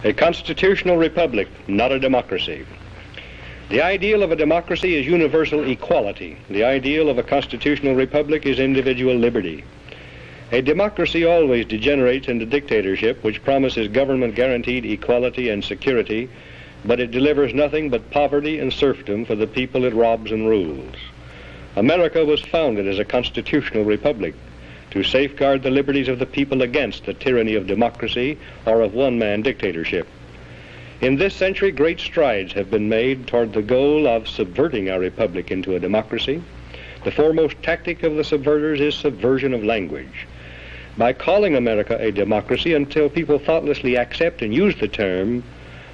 A constitutional republic, not a democracy. The ideal of a democracy is universal equality. The ideal of a constitutional republic is individual liberty. A democracy always degenerates into dictatorship, which promises government-guaranteed equality and security, but it delivers nothing but poverty and serfdom for the people it robs and rules. America was founded as a constitutional republic to safeguard the liberties of the people against the tyranny of democracy or of one-man dictatorship. In this century, great strides have been made toward the goal of subverting our republic into a democracy. The foremost tactic of the subverters is subversion of language. By calling America a democracy until people thoughtlessly accept and use the term,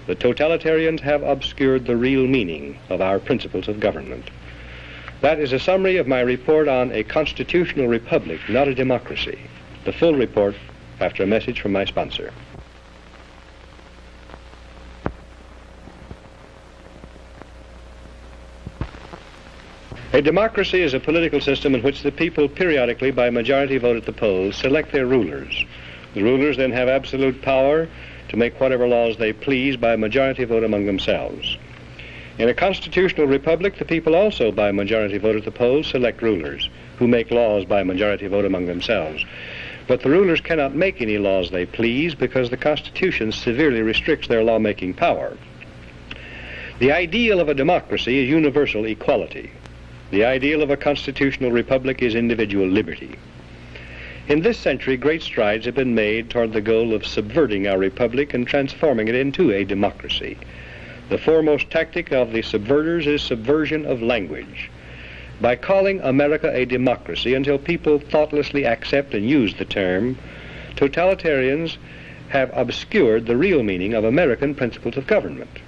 the totalitarians have obscured the real meaning of our principles of government. That is a summary of my report on a constitutional republic, not a democracy. The full report after a message from my sponsor. A democracy is a political system in which the people periodically, by majority vote at the polls, select their rulers. The rulers then have absolute power to make whatever laws they please by majority vote among themselves. In a constitutional republic, the people also, by majority vote at the polls, select rulers, who make laws by majority vote among themselves. But the rulers cannot make any laws they please because the Constitution severely restricts their lawmaking power. The ideal of a democracy is universal equality. The ideal of a constitutional republic is individual liberty. In this century, great strides have been made toward the goal of subverting our republic and transforming it into a democracy. The foremost tactic of the subverters is subversion of language. By calling America a democracy until people thoughtlessly accept and use the term, totalitarians have obscured the real meaning of American principles of government.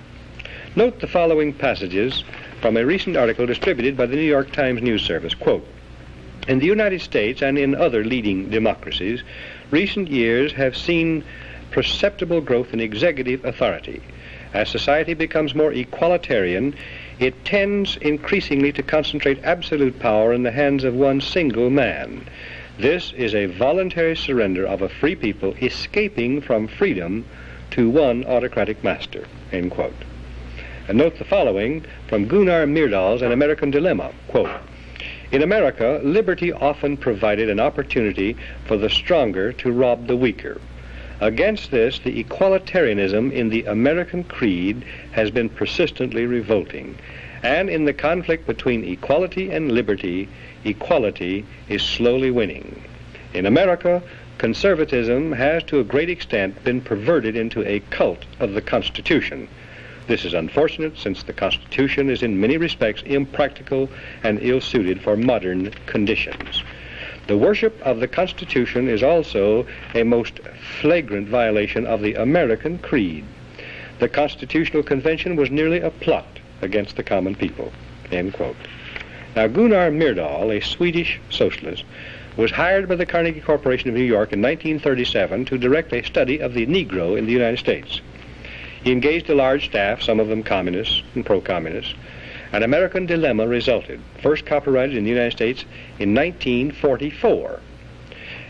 Note the following passages from a recent article distributed by the New York Times News Service. Quote, "In the United States and in other leading democracies, recent years have seen perceptible growth in executive authority. As society becomes more equalitarian, it tends increasingly to concentrate absolute power in the hands of one single man. This is a voluntary surrender of a free people escaping from freedom to one autocratic master." End quote. And note the following from Gunnar Myrdal's An American Dilemma. Quote, "In America, liberty often provided an opportunity for the stronger to rob the weaker. Against this, the equalitarianism in the American creed has been persistently revolting. And in the conflict between equality and liberty, equality is slowly winning. In America, conservatism has to a great extent been perverted into a cult of the Constitution. This is unfortunate, since the Constitution is in many respects impractical and ill-suited for modern conditions. The worship of the Constitution is also a most flagrant violation of the American creed. The Constitutional Convention was nearly a plot against the common people." End quote. Now, Gunnar Myrdal, a Swedish socialist, was hired by the Carnegie Corporation of New York in 1937 to direct a study of the Negro in the United States. He engaged a large staff, some of them communists and pro-communists. An American Dilemma resulted, first copyrighted in the United States in 1944.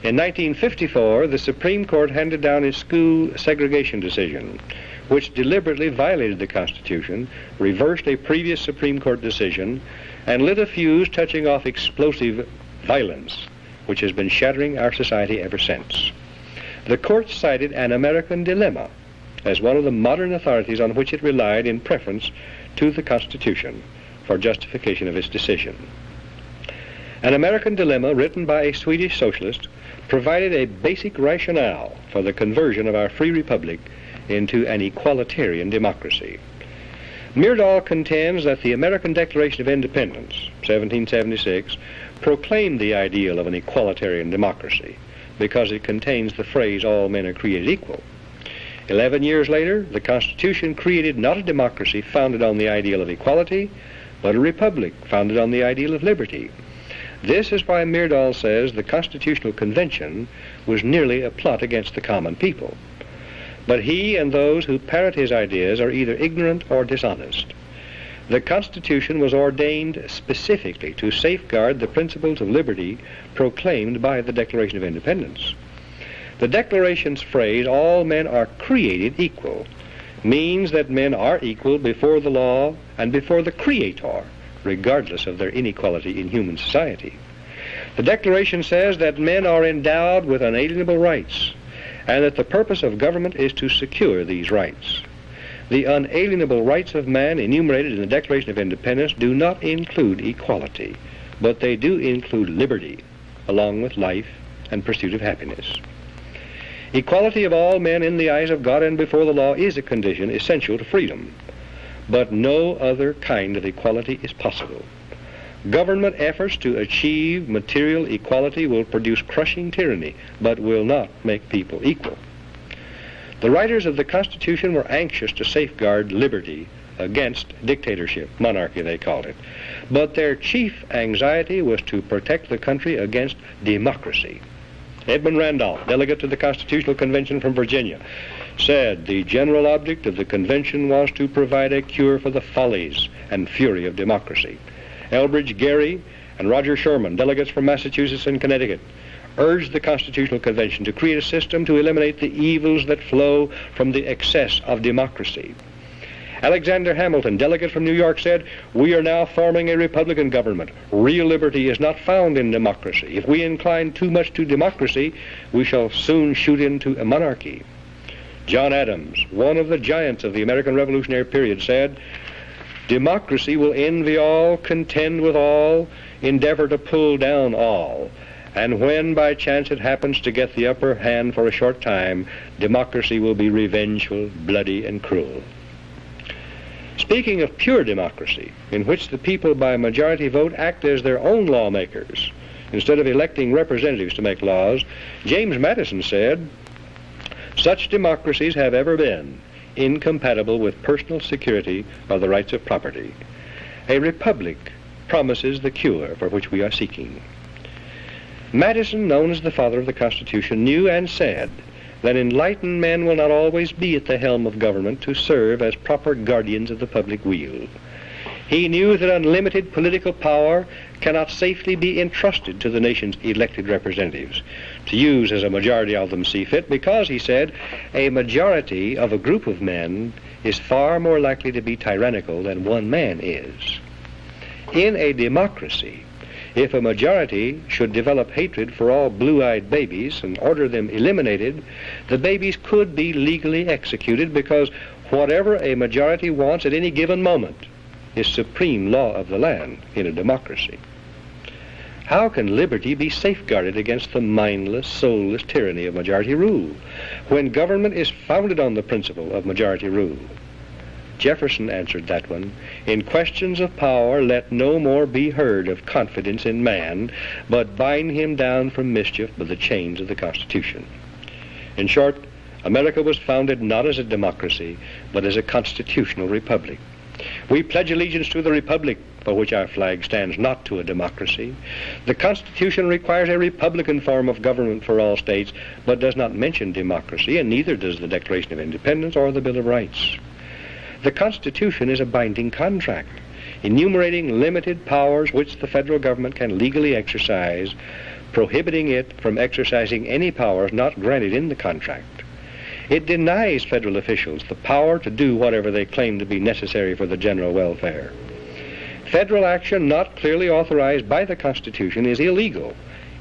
In 1954, the Supreme Court handed down a school segregation decision, which deliberately violated the Constitution, reversed a previous Supreme Court decision, and lit a fuse touching off explosive violence, which has been shattering our society ever since. The court cited An American Dilemma as one of the modern authorities on which it relied in preference to the Constitution for justification of its decision. An American Dilemma, written by a Swedish socialist, provided a basic rationale for the conversion of our free republic into an equalitarian democracy. Myrdal contends that the American Declaration of Independence, 1776, proclaimed the ideal of an equalitarian democracy because it contains the phrase, "all men are created equal." 11 years later, the Constitution created not a democracy founded on the ideal of equality, but a republic founded on the ideal of liberty. This is why Myrdal says the Constitutional Convention was nearly a plot against the common people. But he and those who parrot his ideas are either ignorant or dishonest. The Constitution was ordained specifically to safeguard the principles of liberty proclaimed by the Declaration of Independence. The Declaration's phrase, "all men are created equal," means that men are equal before the law and before the Creator, regardless of their inequality in human society. The Declaration says that men are endowed with unalienable rights, and that the purpose of government is to secure these rights. The unalienable rights of man enumerated in the Declaration of Independence do not include equality, but they do include liberty, along with life and pursuit of happiness. Equality of all men in the eyes of God and before the law is a condition essential to freedom, but no other kind of equality is possible. Government efforts to achieve material equality will produce crushing tyranny, but will not make people equal. The writers of the Constitution were anxious to safeguard liberty against dictatorship, monarchy they called it, but their chief anxiety was to protect the country against democracy. Edmund Randolph, delegate to the Constitutional Convention from Virginia, said the general object of the convention was to provide a cure for the follies and fury of democracy. Elbridge Gerry and Roger Sherman, delegates from Massachusetts and Connecticut, urged the Constitutional Convention to create a system to eliminate the evils that flow from the excess of democracy. Alexander Hamilton, delegate from New York, said, "We are now forming a Republican government. Real liberty is not found in democracy. If we incline too much to democracy, we shall soon shoot into a monarchy." John Adams, one of the giants of the American Revolutionary period, said, "Democracy will envy all, contend with all, endeavor to pull down all. And when by chance it happens to get the upper hand for a short time, democracy will be revengeful, bloody, and cruel." Speaking of pure democracy, in which the people by majority vote act as their own lawmakers, instead of electing representatives to make laws, James Madison said, "Such democracies have ever been incompatible with personal security or the rights of property. A republic promises the cure for which we are seeking." Madison, known as the father of the Constitution, knew and said that enlightened men will not always be at the helm of government to serve as proper guardians of the public weal. He knew that unlimited political power cannot safely be entrusted to the nation's elected representatives, to use as a majority of them see fit, because, he said, a majority of a group of men is far more likely to be tyrannical than one man is. In a democracy, if a majority should develop hatred for all blue-eyed babies and order them eliminated, the babies could be legally executed, because whatever a majority wants at any given moment is supreme law of the land in a democracy. How can liberty be safeguarded against the mindless, soulless tyranny of majority rule when government is founded on the principle of majority rule? Jefferson answered that one, "In questions of power, let no more be heard of confidence in man, but bind him down from mischief by the chains of the Constitution." In short, America was founded not as a democracy, but as a constitutional republic. We pledge allegiance to the republic for which our flag stands, not to a democracy. The Constitution requires a republican form of government for all states, but does not mention democracy, and neither does the Declaration of Independence or the Bill of Rights. The Constitution is a binding contract, enumerating limited powers which the federal government can legally exercise, prohibiting it from exercising any powers not granted in the contract. It denies federal officials the power to do whatever they claim to be necessary for the general welfare. Federal action not clearly authorized by the Constitution is illegal,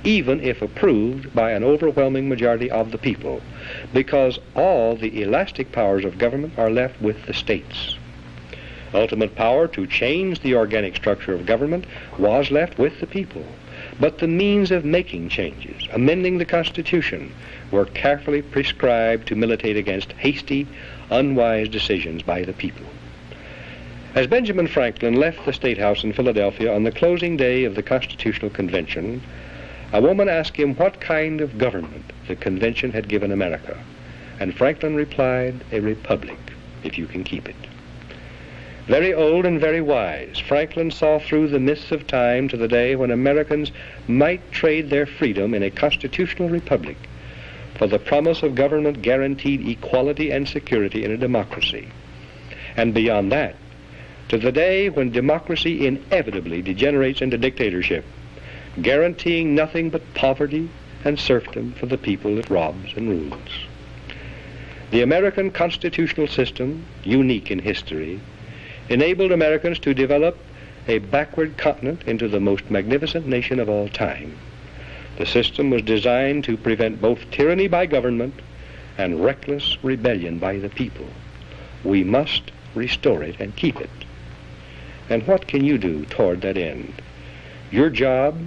even if approved by an overwhelming majority of the people, because all the elastic powers of government are left with the states. Ultimate power to change the organic structure of government was left with the people, but the means of making changes, amending the Constitution, were carefully prescribed to militate against hasty, unwise decisions by the people. As Benjamin Franklin left the State House in Philadelphia on the closing day of the Constitutional Convention, a woman asked him what kind of government the convention had given America, and Franklin replied, "A republic, if you can keep it." Very old and very wise, Franklin saw through the mists of time to the day when Americans might trade their freedom in a constitutional republic for the promise of government guaranteed equality and security in a democracy, and beyond that, to the day when democracy inevitably degenerates into dictatorship, guaranteeing nothing but poverty and serfdom for the people it robs and rules. The American constitutional system, unique in history, enabled Americans to develop a backward continent into the most magnificent nation of all time. The system was designed to prevent both tyranny by government and reckless rebellion by the people. We must restore it and keep it. And what can you do toward that end? Your job,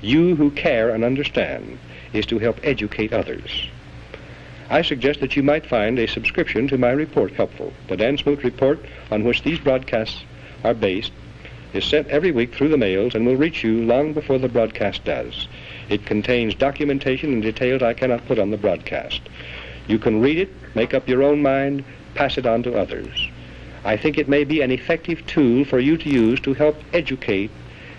you who care and understand, is to help educate others. I suggest that you might find a subscription to my report helpful. The Dan Smoot report, on which these broadcasts are based, is sent every week through the mails and will reach you long before the broadcast does. It contains documentation and details I cannot put on the broadcast. You can read it, make up your own mind, pass it on to others. I think it may be an effective tool for you to use to help educate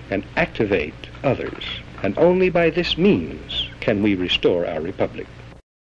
and activate others. And only by this means can we restore our republic.